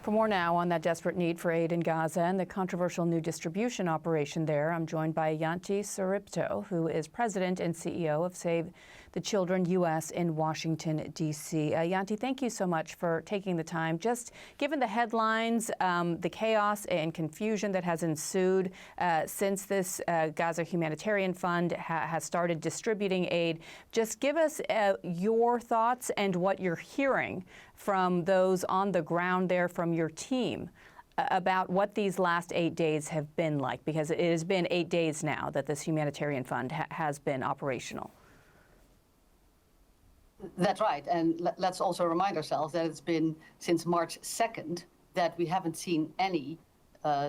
For more now on that desperate need for aid in Gaza and the controversial new distribution operation there, I'm joined by Janti Soeripto, who is president and CEO of Save the Children U.S. in Washington, D.C. Janti, thank you so much for taking the time. Just given the headlines, the chaos and confusion that has ensued since this Gaza Humanitarian Fund has started distributing aid, just give us your thoughts and what you're hearing from those on the ground there, from your team, about what these last 8 days have been like, because it has been 8 days now that this humanitarian fund has been operational. That's right, and let's also remind ourselves that it's been since March 2nd that we haven't seen any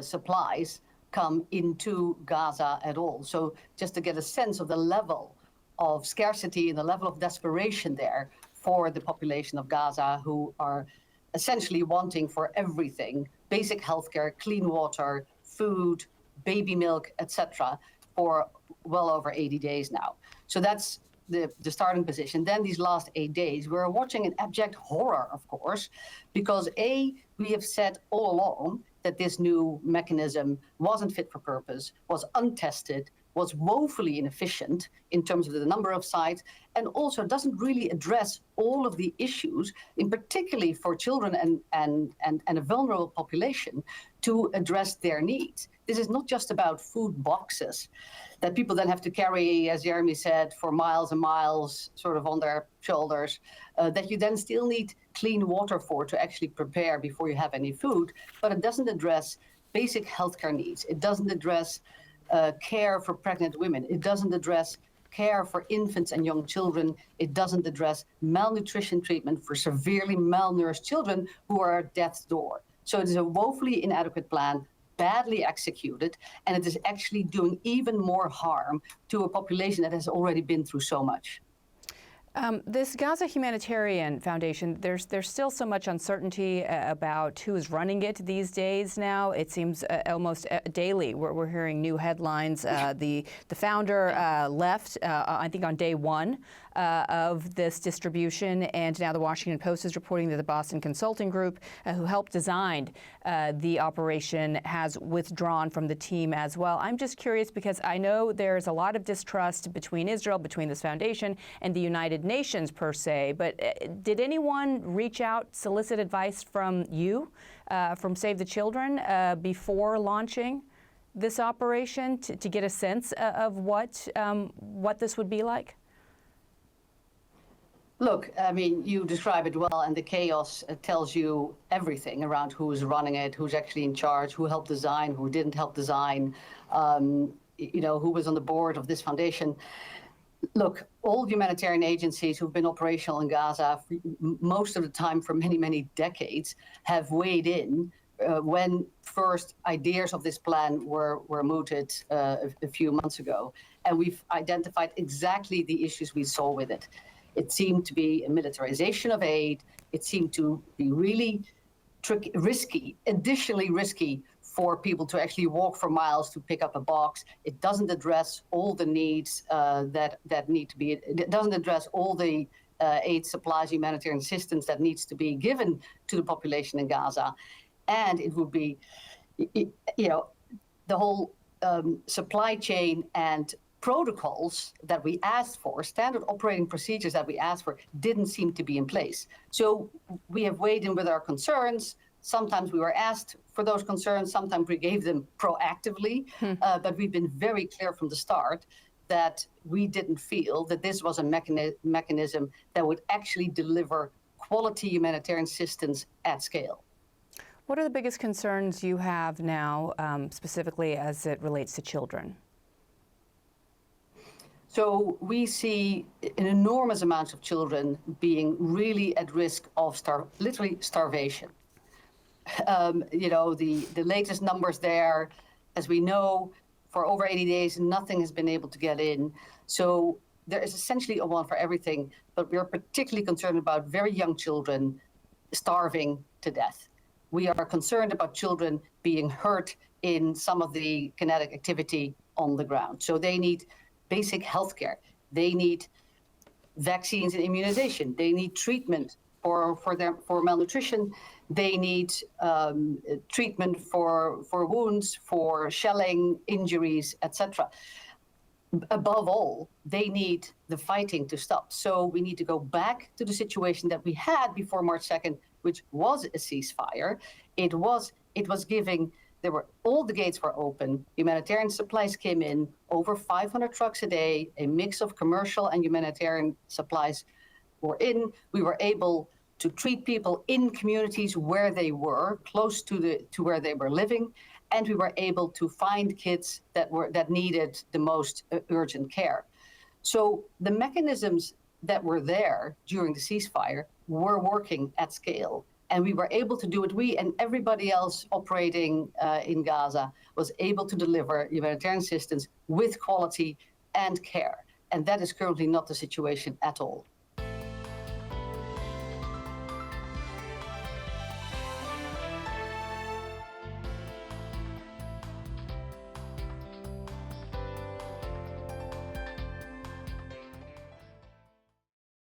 supplies come into Gaza at all. So just to get a sense of the level of scarcity and the level of desperation there for the population of Gaza, who are essentially wanting for everything, basic healthcare, clean water, food, baby milk, etc., for well over 80 days now. So that's the starting position. Then these last 8 days, we're watching an abject horror, of course, because we have said all along that this new mechanism wasn't fit for purpose, was untested, was woefully inefficient in terms of the number of sites, and also doesn't really address all of the issues, in particularly for children and a vulnerable population, to address their needs. This is not just about food boxes that people then have to carry, as Jeremy said, for miles and miles, sort of on their shoulders, that you then still need clean water for to actually prepare before you have any food, but it doesn't address basic healthcare needs. It doesn't address care for pregnant women. It doesn't address care for infants and young children. It doesn't address malnutrition treatment for severely malnourished children who are at death's door. So it is a woefully inadequate plan, badly executed, and it is actually doing even more harm to a population that has already been through so much. This Gaza Humanitarian Foundation, there's still so much uncertainty about who is running it these days now. It seems almost daily we're hearing new headlines. The founder left, I think, on day one of this distribution, and now the Washington Post is reporting that the Boston Consulting Group, who helped design the operation, has withdrawn from the team as well. I'm just curious because I know there's a lot of distrust between Israel, between this foundation, and the United Nations per se, but did anyone reach out, solicit advice from you, from Save the Children, before launching this operation to get a sense of what this would be like? Look, I mean, you describe it well, and the chaos tells you everything around who's running it, who's actually in charge, who helped design, who didn't help design, who was on the board of this foundation. Look, all humanitarian agencies who've been operational in Gaza most of the time for many, many decades have weighed in when first ideas of this plan were mooted a few months ago. And we've identified exactly the issues we saw with it. It seemed to be a militarization of aid. It seemed to be really risky, additionally risky, for people to actually walk for miles to pick up a box. It doesn't address all the needs that need to be. It doesn't address all the aid supplies, humanitarian assistance that needs to be given to the population in Gaza, and it would be, the whole supply chain and protocols that we asked for, standard operating procedures that we asked for, didn't seem to be in place. So we have weighed in with our concerns. Sometimes we were asked for those concerns, sometimes we gave them proactively, but we've been very clear from the start that we didn't feel that this was a mechanism that would actually deliver quality humanitarian assistance at scale. What are the biggest concerns you have now, specifically as it relates to children? So we see an enormous amount of children being really at risk of literally starvation. The latest numbers there, as we know, for over 80 days, nothing has been able to get in. So there is essentially a one for everything, but we're particularly concerned about very young children starving to death. We are concerned about children being hurt in some of the kinetic activity on the ground. So they need basic health care. They need vaccines and immunization. They need treatment for malnutrition. They need treatment for wounds, for shelling, injuries, etc. Above all, they need the fighting to stop. So we need to go back to the situation that we had before March 2nd, which was a ceasefire. It was giving. All the gates were open. Humanitarian supplies came in, over 500 trucks a day. A mix of commercial and humanitarian supplies were in. We were able to treat people in communities where they were, close to where they were living, and we were able to find kids that needed the most urgent care. So the mechanisms that were there during the ceasefire were working at scale, and we were able to do it. We and everybody else operating in Gaza was able to deliver humanitarian assistance with quality and care, and that is currently not the situation at all.